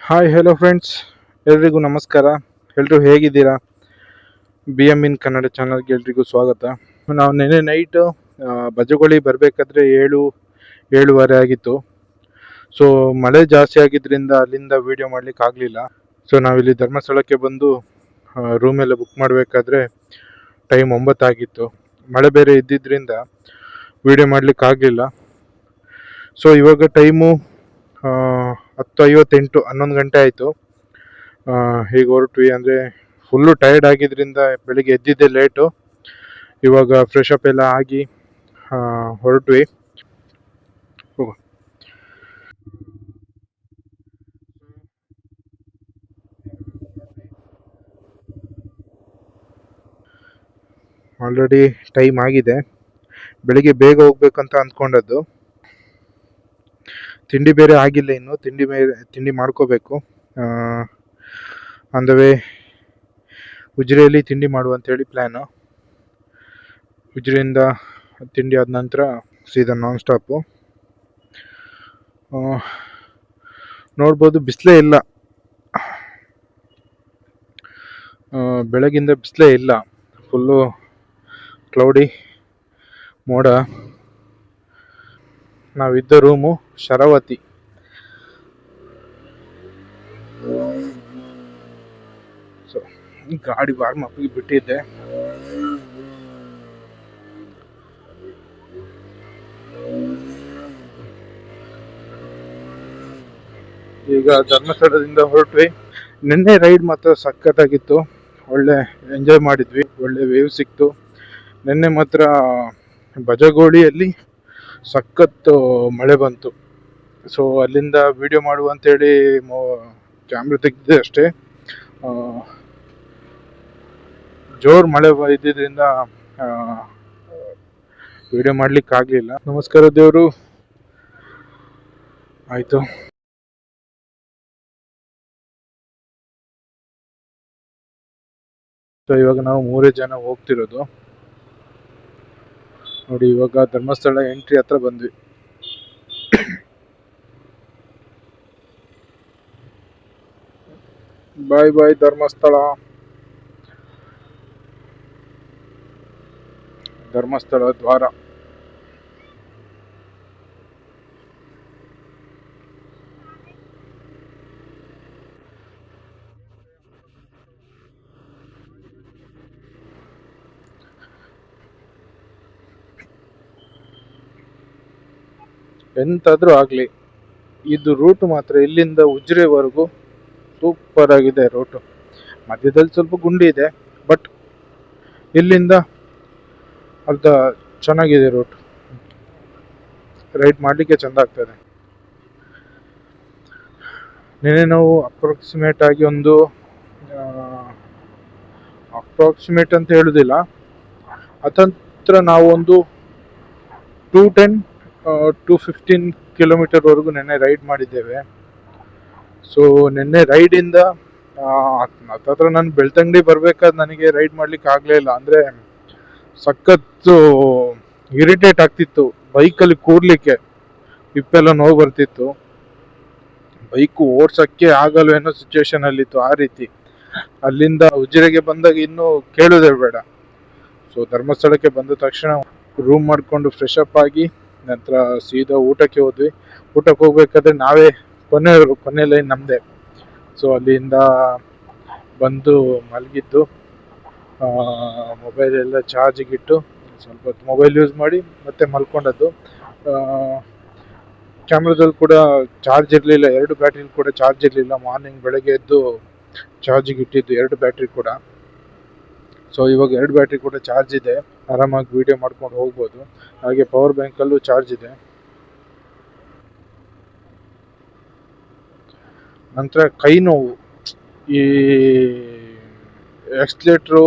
Hi hello friends, ಎಲ್ರಿಗೂ ನಮಸ್ಕಾರ. ಎಲ್ಲರೂ ಹೇಗಿದ್ದೀರಾ? ಬಿ ಎಮ್ ಇನ್ ಕನ್ನಡ ಚಾನಲ್ಗೆ ಎಲ್ರಿಗೂ ಸ್ವಾಗತ. ನಾವು ನೆನ್ನೆ ನೈಟು ಬಜಗೋಳಿ ಬರಬೇಕಾದ್ರೆ 7-7:30 ಆಗಿತ್ತು. ಸೊ ಮಳೆ ಜಾಸ್ತಿ ಆಗಿದ್ದರಿಂದ ಅಲ್ಲಿಂದ ವಿಡಿಯೋ ಮಾಡ್ಲಿಕ್ಕೆ ಆಗಲಿಲ್ಲ. ಸೊ ನಾವಿಲ್ಲಿ ಧರ್ಮಸ್ಥಳಕ್ಕೆ ಬಂದು ರೂಮೆಲ್ಲ ಬುಕ್ ಮಾಡಬೇಕಾದ್ರೆ ಟೈಮ್ 9 ಆಗಿತ್ತು. ಮಳೆ ಬೇರೆ ಇದ್ದಿದ್ದರಿಂದ ವಿಡಿಯೋ ಮಾಡ್ಲಿಕ್ಕೆ ಆಗಲಿಲ್ಲ. ಸೊ ಇವಾಗ ಟೈಮು 10:58, 11 ಗಂಟೆ ಆಯಿತು. ಹೀಗೆ ಹೊರಟ್ವಿ. ಅಂದರೆ ಫುಲ್ಲು ಟಯರ್ಡ್ ಆಗಿದ್ದರಿಂದ ಬೆಳಿಗ್ಗೆ ಎದ್ದಿದ್ದೆ ಲೇಟು. ಇವಾಗ ಫ್ರೆಶ್ ಅಪ್ ಎಲ್ಲ ಆಗಿ ಹೊರಟ್ವಿ. ಆಲ್ರೆಡಿ ಟೈಮ್ ಆಗಿದೆ. ಬೆಳಿಗ್ಗೆ ಬೇಗ ಹೋಗ್ಬೇಕಂತ ಅಂದ್ಕೊಂಡದ್ದು. ತಿಂಡಿ ಬೇರೆ ಆಗಿಲ್ಲ ಇನ್ನು. ತಿಂಡಿ ಮಾಡ್ಕೋಬೇಕು. ಆನ್ ದ ವೇ ಉಜಿರೆಯಲ್ಲಿ ತಿಂಡಿ ಮಾಡುವಂಥೇಳಿ ಪ್ಲ್ಯಾನು. ಉಜಿರೆಯಿಂದ ತಿಂಡಿ ಆದ ನಂತರ ಸೀದಾ ನಾನ್ ಸ್ಟಾಪು. ನೋಡ್ಬೋದು, ಬಿಸಿಲೇ ಇಲ್ಲ. ಬೆಳಗಿಂದ ಬಿಸಿಲೇ ಇಲ್ಲ. ಫುಲ್ಲು ಕ್ಲೌಡಿ, ಮೋಡ. ನಾವಿದ್ದ ರೂಮು ಶರಾವತಿ. ಸೊ ಗಾಡಿ ವಾರ್ಮ್ ಅಪ್ಗೆ ಬಿಟ್ಟಿದ್ದೆ. ಈಗ ಧರ್ಮಸ್ಥಳದಿಂದ ಹೊರಟ್ವಿ. ನಿನ್ನೆ ರೈಡ್ ಮಾತ್ರ ಸಖತ್ತಾಗಿತ್ತು. ಒಳ್ಳೆ ಎಂಜಾಯ್ ಮಾಡಿದ್ವಿ. ಒಳ್ಳೆ ವೇವ್ ಸಿಕ್ತು. ನಿನ್ನೆ ಮಾತ್ರ ಬಜಗೋಳಿಯಲ್ಲಿ ಸಖತ್ತು ಮಳೆ ಬಂತು. ಸೊ ಅಲ್ಲಿಂದ ವಿಡಿಯೋ ಮಾಡುವಂತೇಳಿ ಕ್ಯಾಮ್ರಾ ತೆಗೆದಿದೆ ಅಷ್ಟೇ. ಜೋರು ಮಳೆ ಇದ್ದಿದ್ದರಿಂದ ವಿಡಿಯೋ ಮಾಡ್ಲಿಕ್ಕೆ ಆಗಲಿಲ್ಲ. ನಮಸ್ಕಾರ ದೇವರು. ಆಯಿತು. ಸೊ ಇವಾಗ ನಾವು 3 ಜನ ಹೋಗ್ತಿರೋದು. ನೋಡಿ, ಇವಾಗ ಧರ್ಮಸ್ಥಳ ಎಂಟ್ರಿ ಹತ್ರ ಬಂದ್ವಿ. ಬಾಯ್ ಬಾಯ್ ಧರ್ಮಸ್ಥಳ. ಧರ್ಮಸ್ಥಳ ದ್ವಾರ. ಎಂತಾದ್ರೂ ಆಗ್ಲಿ, ಇದು ರೂಟ್ ಮಾತ್ರ ಇಲ್ಲಿಂದ ಉಜಿರೆವರೆಗೂ ಸೂಪರ್ ಆಗಿದೆ ರೂಟು. ಮಧ್ಯದಲ್ಲಿ ಸ್ವಲ್ಪ ಗುಂಡಿ ಇದೆ, ಬಟ್ ಇಲ್ಲಿಂದ ಅರ್ಧ ಚೆನ್ನಾಗಿದೆ ರೂಟ್. ರೈಡ್ ಮಾಡ್ಲಿಕ್ಕೆ ಚಂದ ಆಗ್ತದೆ. ನಿನ್ನೆ ನಾವು ಅಪ್ರಾಕ್ಸಿಮೇಟ್ ಆಗಿ ಒಂದು ಅಪ್ರಾಕ್ಸಿಮೇಟ್ ಅಂತ ಹೇಳುದಿಲ್ಲ, ಹತ್ತತ್ರ ನಾವು ಒಂದು 210-215 ಕಿಲೋಮೀಟರ್ ವರೆಗೂ ನೆನ್ನೆ ರೈಡ್ ಮಾಡಿದ್ದೇವೆ. ಸೊ ನಿನ್ನೆ ರೈಡಿಂದ ಹತ್ತತ್ರ ನಾನು ಬೆಳ್ತಂಗಡಿ ಬರ್ಬೇಕಾದ್ರೆ ನನಗೆ ರೈಡ್ ಮಾಡ್ಲಿಕ್ಕೆ ಆಗ್ಲೇ ಇಲ್ಲ. ಅಂದ್ರೆ ಸಖತ್ತು ಇರಿಟೇಟ್ ಆಗ್ತಿತ್ತು ಬೈಕಲ್ಲಿ ಕೂರ್ಲಿಕ್ಕೆ. ಹಿಪ್ಪೆಲ್ಲ ನೋವು ಬರ್ತಿತ್ತು. ಬೈಕು ಓಡ್ಸಕ್ಕೆ ಆಗಲ್ವೇನೋ ಸಿಚುವೇಶನ್ ಅಲ್ಲಿತ್ತು. ಆ ರೀತಿ ಅಲ್ಲಿಂದ ಉಜಿರೆಗೆ ಬಂದಾಗ ಇನ್ನೂ ಕೇಳೋದೇ ಬೇಡ. ಸೊ ಧರ್ಮಸ್ಥಳಕ್ಕೆ ಬಂದ ತಕ್ಷಣ ರೂಮ್ ಮಾಡ್ಕೊಂಡು ಫ್ರೆಶ್ ಅಪ್ ಆಗಿ ನಂತರ ಸೀದಾ ಊಟಕ್ಕೆ ಹೋದ್ವಿ. ಊಟಕ್ಕೆ ಹೋಗ್ಬೇಕಾದ್ರೆ ನಾವೇ ಕೊನೆ ಲೈನ್ ನಮ್ಮದೇ. ಸೊ ಅಲ್ಲಿಂದ ಬಂದು ಮಲಗಿದ್ದು. ಮೊಬೈಲ್ ಎಲ್ಲ ಚಾರ್ಜಿಗಿಟ್ಟು ಸ್ವಲ್ಪ ಹೊತ್ತು ಮೊಬೈಲ್ ಯೂಸ್ ಮಾಡಿ ಮತ್ತೆ ಮಲ್ಕೊಂಡದ್ದು. ಕ್ಯಾಮ್ರಾದಲ್ಲಿ ಕೂಡ ಚಾರ್ಜ್ ಇರಲಿಲ್ಲ. 2 ಬ್ಯಾಟ್ರಿ ಕೂಡ ಚಾರ್ಜ್ ಇರಲಿಲ್ಲ. ಮಾರ್ನಿಂಗ್ ಬೆಳಗ್ಗೆ ಎದ್ದು ಚಾರ್ಜಿಗೆ ಇಟ್ಟಿದ್ದು 2 ಬ್ಯಾಟ್ರಿ ಕೂಡ. ಸೊ ಇವಾಗ 2 ಬ್ಯಾಟ್ರಿ ಕೂಡ ಚಾರ್ಜ್ ಇದೆ. ಆರಾಮಾಗಿ ವಿಡಿಯೋ ಮಾಡ್ಕೊಂಡು ಹೋಗ್ಬೋದು. ಹಾಗೆ ಪವರ್ ಬ್ಯಾಂಕಲ್ಲೂ ಚಾರ್ಜ್ ಇದೆ. ನಂತರ ಕೈ ನೋವು. ಈ ಎಕ್ಸ್ಲೇಟ್ರು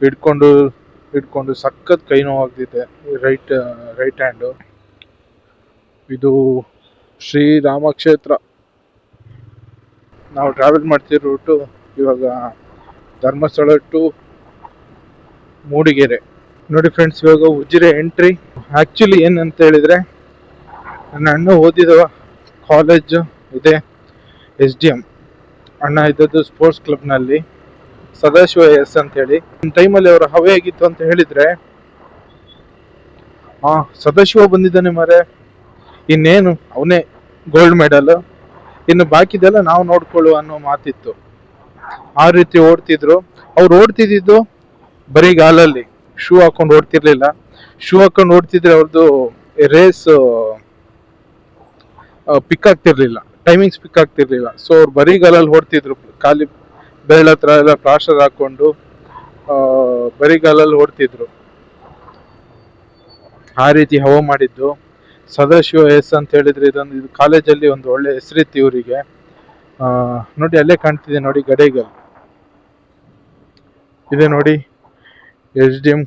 ಹಿಡ್ಕೊಂಡು ಸಖತ್ ಕೈ ನೋವು ಆಗ್ತಿದೆ. Right hand. ಇದು ಶ್ರೀರಾಮ ಕ್ಷೇತ್ರ. ನಾವು ಟ್ರಾವೆಲ್ ಮಾಡ್ತಿರೋ ರೂಟು ಇವಾಗ ಧರ್ಮಸ್ಥಳ ಟು ಮೂಡಿಗೆರೆ. ನೋಡಿ ಫ್ರೆಂಡ್ಸ್, ಇವಾಗ ಉಜಿರೆ ಎಂಟ್ರಿ. ಆ್ಯಕ್ಚುಲಿ ಏನಂತ ಹೇಳಿದರೆ, ನನ್ನ ಅಣ್ಣ ಓದಿದ ಕಾಲೇಜ್ ಇದೆ. SDM ಅಣ್ಣ ಇದ್ದದ್ದು ಸ್ಪೋರ್ಟ್ಸ್ ಕ್ಲಬ್ನಲ್ಲಿ, ಸದಾಶಿವ ಎಸ್ ಅಂತ ಹೇಳಿ. ಒಂದು ಟೈಮಲ್ಲಿ ಅವರ ಹವೆ ಆಗಿತ್ತು ಅಂತ ಹೇಳಿದ್ರೆ, ಸದಾಶಿವ ಬಂದಿದ್ದಾನೆ ಮರೆ, ಇನ್ನೇನು ಅವನೇ ಗೋಲ್ಡ್ ಮೆಡಲ್, ಇನ್ನು ಬಾಕಿದೆಲ್ಲ ನಾವು ನೋಡ್ಕೊಳ್ಳುವ ಅನ್ನೋ ಮಾತಿತ್ತು. ಆ ರೀತಿ ಓಡ್ತಿದ್ರು. ಅವ್ರು ಓಡ್ತಿದ್ದು ಬರೀ ಗಾಲಲ್ಲಿ, ಶೂ ಹಾಕೊಂಡು ಓಡ್ತಿರ್ಲಿಲ್ಲ. ಶೂ ಹಾಕೊಂಡು ಓಡ್ತಿದ್ರೆ ಅವ್ರದ್ದು ರೇಸ್ ಪಿಕ್ ಆಗ್ತಿರ್ಲಿಲ್ಲ, ಟೈಮಿಂಗ್ಸ್ ಪಿಕ್ ಆಗ್ತಿರ್ಲಿಲ್ಲ. ಸೊ ಅವ್ರು ಬರೀ ಗಾಲಲ್ಲಿ ಓಡ್ತಿದ್ರು, ಖಾಲಿ ಬೆರಳ ಹತ್ರ ಎಲ್ಲ ಪ್ಲಾಸ್ಟರ್ ಹಾಕೊಂಡು ಬರೀ ಗಾಲಲ್ಲಿ ಓಡ್ತಿದ್ರು. ಆ ರೀತಿ ಹವ ಮಾಡಿದ್ದು ಸದಾಶಿವ ಎಸ್ ಅಂತ ಹೇಳಿದ್ರೆ, ಇದು ಕಾಲೇಜಲ್ಲಿ ಒಂದು ಒಳ್ಳೆ ಹೆಸರಿತ್ತು ಇವರಿಗೆ. ನೋಡಿ ಅಲ್ಲೇ ಕಾಣ್ತಿದೆ ನೋಡಿ ಗಡೇಗಲ್ ಇದೆ ನೋಡಿ, SDM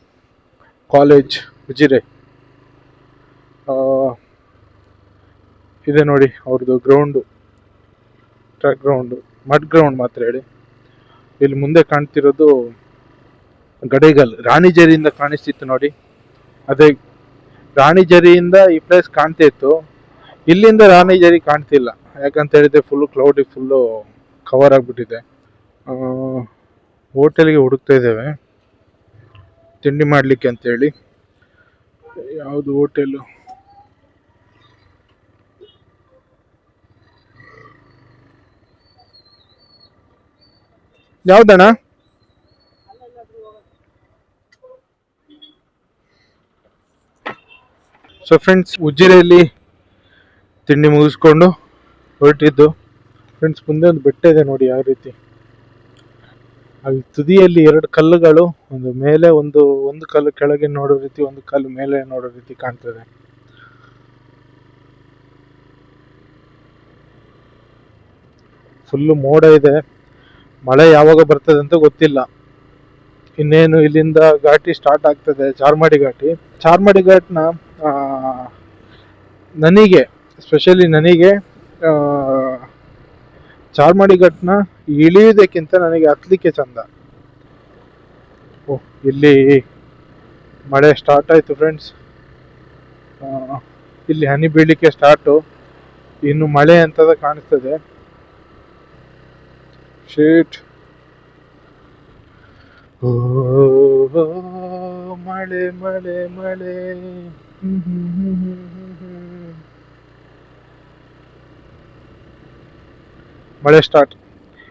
ಕಾಲೇಜ್ ಉಜಿರೆ ಇದೆ ನೋಡಿ ಅವ್ರದ್ದು ground, track ground, mud ground ಮಾತ್ರ ಹೇಳಿ. ಇಲ್ಲಿ ಮುಂದೆ ಕಾಣ್ತಿರೋದು ಗಡೇಗಲ್, ರಾಣಿಜೇರಿಯಿಂದ ಕಾಣಿಸ್ತಿತ್ತು ನೋಡಿ, ಅದೇ ರಾಣಿಜೇರಿಯಿಂದ ಈ ಪ್ಲೇಸ್ ಕಾಣ್ತಾ ಇತ್ತು. ಇಲ್ಲಿಂದ ರಾಣಿಜೇರಿ ಕಾಣ್ತಿಲ್ಲ, ಯಾಕಂತ ಹೇಳಿದ್ರೆ ಫುಲ್ಲು ಕ್ಲೌಡಿ, ಫುಲ್ಲು ಕವರ್ ಆಗಿಬಿಟ್ಟಿದೆ. ಹೋಟೆಲ್ಗೆ ಹುಡುಕ್ತಾ ಇದ್ದೇವೆ ತಿಂಡಿ ಮಾಡಲಿಕ್ಕೆ ಅಂತೇಳಿ. ಯಾವುದು ಹೋಟೆಲು? ಯಾವ್ದಣ್ಣ? ಸೊ ಫ್ರೆಂಡ್ಸ್, ಉಜಿರೆಯಲ್ಲಿ ತಿಂಡಿ ಮುಗಿಸ್ಕೊಂಡು ಹೊರಟಿದ್ದು. ಫ್ರೆಂಡ್ಸ್, ಮುಂದೆ ಒಂದು ಬೆಟ್ಟ ಇದೆ ನೋಡಿ ಯಾವ ರೀತಿ. ಅಲ್ಲಿ ತುದಿಯಲ್ಲಿ 2 ಕಲ್ಲುಗಳು, ಒಂದು ಮೇಲೆ ಒಂದು ಕಲ್ಲು ಕೆಳಗೆ ನೋಡೋ ರೀತಿ, ಒಂದು ಕಲ್ಲು ಮೇಲೆ ನೋಡೋ ರೀತಿ ಕಾಣ್ತದೆ. ಫುಲ್ಲು ಮೋಡ ಇದೆ, ಮಳೆ ಯಾವಾಗ ಬರ್ತದೆ ಅಂತ ಗೊತ್ತಿಲ್ಲ. ಇನ್ನೇನು ಇಲ್ಲಿಂದ ಘಾಟಿ ಸ್ಟಾರ್ಟ್ ಆಗ್ತದೆ, ಚಾರ್ಮಾಡಿ ಘಾಟಿ. ಚಾರ್ಮಾಡಿ ಘಾಟ್ನ ನನಗೆ ಸ್ಪೆಷಲಿ ನನಗೆ ಚಾರ್ಮಾಡಿ ಘಾಟ್ನ ಇಳಿಯುವುದಕ್ಕಿಂತ ನನಗೆ ಹತ್ಲಿಕ್ಕೆ ಚಂದ. ಇಲ್ಲಿ ಮಳೆ ಸ್ಟಾರ್ಟ್ ಆಯ್ತು ಫ್ರೆಂಡ್ಸ್. ಇಲ್ಲಿ ಹನಿ ಬೀಳಲಿಕ್ಕೆ ಸ್ಟಾರ್ಟು, ಇನ್ನು ಮಳೆ ಅಂತದ ಕಾಣಿಸ್ತದೆ. ಶೀಟ್ ಮಳೆ ಮಳೆ ಮಳೆ. ಮಳೆ ಸ್ಟಾರ್ಟ್.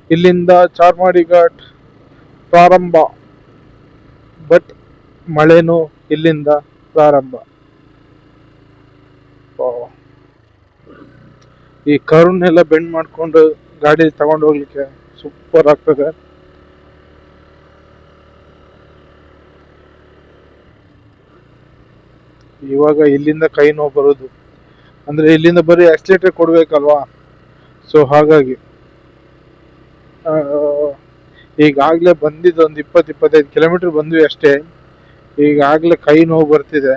ಇಲ್ಲಿಂದ ಚಾರ್ಮಾಡಿ ಘಾಟ್ ಪ್ರಾರಂಭ, ಬಟ್ ಮಳೆನೂ ಇಲ್ಲಿಂದ ಪ್ರಾರಂಭ. ಈ ಕರ್ವ್ನೆಲ್ಲ ಬೆಂಡ್ ಮಾಡ್ಕೊಂಡು ಗಾಡಿ ತಗೊಂಡು ಹೋಗ್ಲಿಕ್ಕೆ ಸೂಪರ್ ಆಗ್ತದೆ. ಇವಾಗ ಇಲ್ಲಿಂದ ಕೈ ನೋವು ಬರೋದು, ಅಂದ್ರೆ ಇಲ್ಲಿಂದ ಬರೀ ಆಕ್ಸಿಲೇಟರ್ ಕೊಡ್ಬೇಕಲ್ವಾ. ಸೊ ಹಾಗಾಗಿ ಈಗಾಗಲೇ ಬಂದಿದ್ದು ಒಂದು 20-25 ಕಿಲೋಮೀಟರ್ ಬಂದ್ವಿ ಅಷ್ಟೇ. ಈಗಾಗಲೇ ಕೈ ನೋವು ಬರ್ತಿದೆ.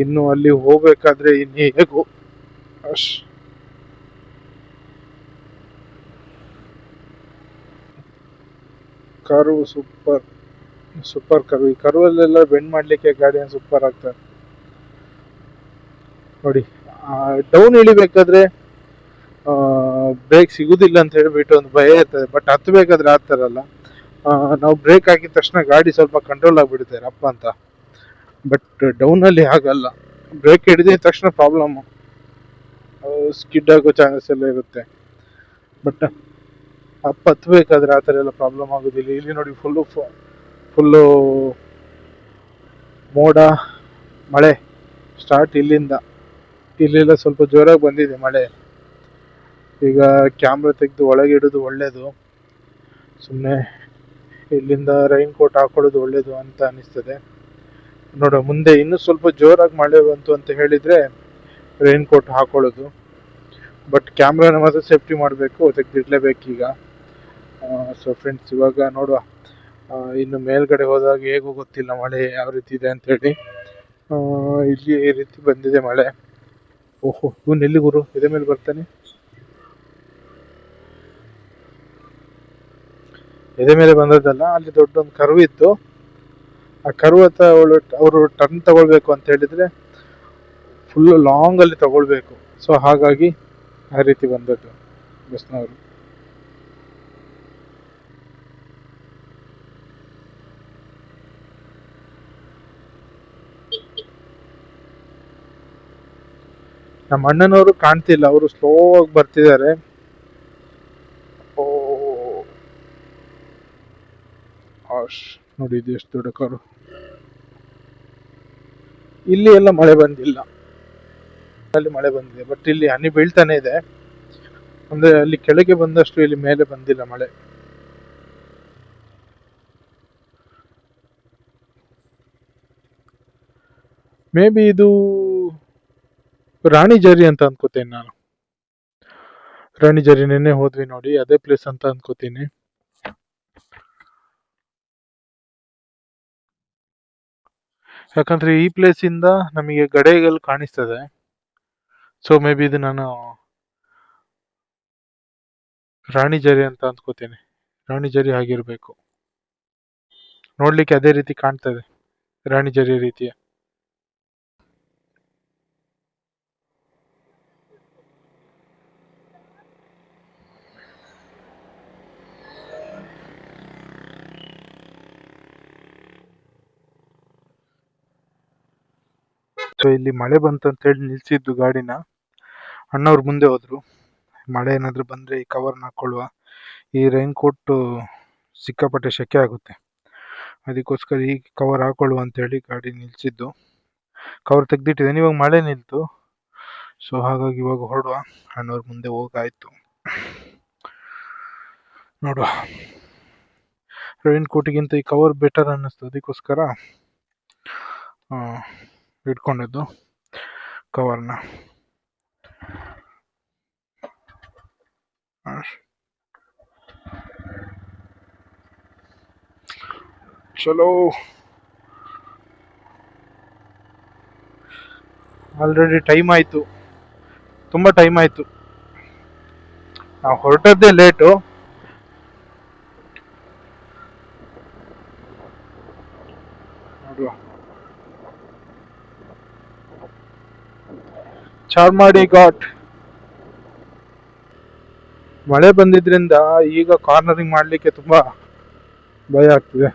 ಇನ್ನು ಅಲ್ಲಿ ಹೋಗ್ಬೇಕಾದ್ರೆ ಇನ್ನು ಹೇಗೂ ಕರ್ವ್ ಸೂಪರ್ ಸೂಪರ್ ಕರ್ವ್. ಈ ಕರ್ವಲ್ಲೆಲ್ಲ ಬೆಂಡ್ ಮಾಡ್ಲಿಕ್ಕೆ ಗಾಡಿ ಸೂಪರ್ ಆಗ್ತದೆ ನೋಡಿ. ಡೌನ್ ಇಳಿಬೇಕಾದ್ರೆ ಬ್ರೇಕ್ ಸಿಗುದಿಲ್ಲ ಅಂತ ಹೇಳ್ಬಿಟ್ಟು ಒಂದು ಭಯ ಇರ್ತದೆ, ಬಟ್ ಹತ್ತಬೇಕಾದ್ರೆ ಆಗ್ತಾರಲ್ಲ, ನಾವು ಬ್ರೇಕ್ ಹಾಕಿದ ತಕ್ಷಣ ಗಾಡಿ ಸ್ವಲ್ಪ ಕಂಟ್ರೋಲ್ ಆಗಿಬಿಡುತ್ತೆ ರಪ್ಪ ಅಂತ. ಬಟ್ ಡೌನಲ್ಲಿ ಹಾಗಲ್ಲ, ಬ್ರೇಕ್ ಹಿಡಿದ ತಕ್ಷಣ ಪ್ರಾಬ್ಲಮ್, ಸ್ಕಿಡ್ ಆಗೋ ಚಾನ್ಸಸ್ ಎಲ್ಲ ಇರುತ್ತೆ. ಬಟ್ ಹತ್ತಬೇಕಾದ್ರೆ ಆ ಥರ ಎಲ್ಲ ಪ್ರಾಬ್ಲಮ್ ಆಗೋದಿಲ್ಲ. ಇಲ್ಲಿ ನೋಡಿ ಫುಲ್ಲು ಮೋಡ, ಮಳೆ ಸ್ಟಾರ್ಟ್ ಇಲ್ಲಿಂದ. ಇಲ್ಲೆಲ್ಲ ಸ್ವಲ್ಪ ಜೋರಾಗಿ ಬಂದಿದೆ ಮಳೆ. ಈಗ ಕ್ಯಾಮ್ರಾ ತೆಗೆದು ಒಳಗೆ ಇಡೋದು ಒಳ್ಳೇದು, ಸುಮ್ಮನೆ ಇಲ್ಲಿಂದ ರೈನ್ ಕೋಟ್ ಹಾಕೊಳ್ಳೋದು ಒಳ್ಳೇದು ಅಂತ ಅನಿಸ್ತದೆ. ನೋಡ ಮುಂದೆ ಇನ್ನೂ ಸ್ವಲ್ಪ ಜೋರಾಗಿ ಮಳೆ ಬಂತು ಅಂತ ಹೇಳಿದ್ರೆ ರೈನ್ ಕೋಟ್ ಹಾಕೊಳ್ಳೋದು. ಬಟ್ ಕ್ಯಾಮ್ರಾನ ಮಾತ್ರ ಸೇಫ್ಟಿ ಮಾಡಬೇಕು, ತೆಗೆದಿಡ್ಲೇಬೇಕು ಈಗ. ಸೊ ಫ್ರೆಂಡ್ಸ್, ಇವಾಗ ನೋಡುವ ಇನ್ನು ಮೇಲ್ಗಡೆ ಹೋದಾಗ ಹೇಗೂ ಗೊತ್ತಿಲ್ಲ ಮಳೆ ಯಾವ ರೀತಿ ಇದೆ ಅಂತೇಳಿ. ಇಲ್ಲಿ ಈ ರೀತಿ ಬಂದಿದೆ ಮಳೆ. ಓಹೋ, ಇವನು ಎಲ್ಲಿ ಗುರು ಎದೆ ಮೇಲೆ ಬರ್ತಾನೆ? ಎದೆ ಮೇಲೆ ಬಂದದ್ದಲ್ಲ, ಅಲ್ಲಿ ದೊಡ್ಡೊಂದು ಕರ್ವ್ ಇತ್ತು. ಆ ಕರ್ವ್ ಹತ್ರ ಅವರು ಟರ್ನ್ ತಗೊಳ್ಬೇಕು ಅಂತ ಹೇಳಿದ್ರೆ ಫುಲ್ ಲಾಂಗ್ ಅಲ್ಲಿ ತಗೊಳ್ಬೇಕು. ಸೊ ಹಾಗಾಗಿ ಆ ರೀತಿ ಬಂದದ್ದು. ಬಸ್ನವರು. ನಮ್ಮ ಅಣ್ಣನವರು ಕಾಣ್ತಿಲ್ಲ, ಅವರು ಸ್ಲೋ ಆಗಿ ಬರ್ತಿದ್ದಾರೆ. ಓ ಆಶ್, ನೋಡಿ ಇದು ಎಷ್ಟು ದೊಡ್ಡ ಕಾರು. ಇಲ್ಲಿ ಎಲ್ಲ ಮಳೆ ಬಂದಿಲ್ಲ, ಅಲ್ಲಿ ಮಳೆ ಬಂದಿದೆ, ಬಟ್ ಇಲ್ಲಿ ಹನಿ ಬೀಳ್ತಾನೆ ಇದೆ. ಅಂದ್ರೆ ಅಲ್ಲಿ ಕೆಳಗೆ ಬಂದಷ್ಟು ಇಲ್ಲಿ ಮೇಲೆ ಬಂದಿಲ್ಲ ಮಳೆ. ಮೇ ಬಿ ಇದು ರಾಣಿ ಜರಿ ಅಂತ ಅನ್ಕೋತೇನೆ ನಾನು. ರಾಣಿ ಜರಿ ನೆನ್ನೆ ಹೋದ್ವಿ ನೋಡಿ, ಅದೇ ಪ್ಲೇಸ್ ಅಂತ ಅನ್ಕೋತೀನಿ. ಯಾಕಂದ್ರೆ ಈ ಪ್ಲೇಸ್ ಇಂದ ನಮಗೆ ಗಡೇಗಲ್ ಕಾಣಿಸ್ತದೆ. ಸೊ ಮೇ ಬಿ ಇದು ನಾನು ರಾಣಿ ಜರಿ ಅಂತ ಅನ್ಕೋತೀನಿ. ರಾಣಿ ಜರಿ ಆಗಿರ್ಬೇಕು, ನೋಡ್ಲಿಕ್ಕೆ ಅದೇ ರೀತಿ ಕಾಣ್ತದೆ, ರಾಣಿ ಜರಿ ರೀತಿಯ. ಸೊ ಇಲ್ಲಿ ಮಳೆ ಬಂತಂತೇಳಿ ನಿಲ್ಸಿದ್ದು ಗಾಡಿನ. ಅಣ್ಣವ್ರು ಮುಂದೆ ಹೋದ್ರು. ಮಳೆ ಏನಾದ್ರು ಬಂದ್ರೆ ಈ ಕವರ್ನ ಹಾಕೊಳ್ಳುವ, ಈ ರೈನ್ ಕೋಟ್ ಸಿಕ್ಕಾಪಟ್ಟೆ ಶೆಕೆ ಆಗುತ್ತೆ, ಅದಕ್ಕೋಸ್ಕರ ಈ ಕವರ್ ಹಾಕೊಳ್ಳುವ ಅಂತೇಳಿ ಗಾಡಿ ನಿಲ್ಸಿದ್ದು. ಕವರ್ ತೆಗ್ದಿಟ್ಟಿದ್ದೇನೆ, ಇವಾಗ ಮಳೆ ನಿಲ್ತು. ಸೊ ಹಾಗಾಗಿ ಇವಾಗ ಹೊರಡುವ. ಅಣ್ಣವ್ರ ಮುಂದೆ ಹೋಗಾಯ್ತು, ನೋಡುವ. ರೈನ್ ಕೋಟಿಗಿಂತ ಈ ಕವರ್ ಬೆಟರ್ ಅನ್ನಿಸ್ತು, ಅದಕ್ಕೋಸ್ಕರ ಇಟ್ಕೊಂಡಿದ್ದು ಕವರ್ನ. ಚಲೋ, ಆಲ್ರೆಡಿ ಟೈಮ್ ಆಯ್ತು, ತುಂಬಾ ಟೈಮ್ ಆಯ್ತು. ನಾವು ಹೊರಟದ್ದೇ ಲೇಟು. ನೋಡುವ, ಚಾರ್ಮಾಡಿ ಘಾಟ್. ಮಳೆ ಬಂದಿದ್ರಿಂದ ಈಗ ಕಾರ್ನರಿಂಗ್ ಮಾಡ್ಲಿಕ್ಕೆ ತುಂಬಾ ಭಯ ಆಗ್ತಿದೆ.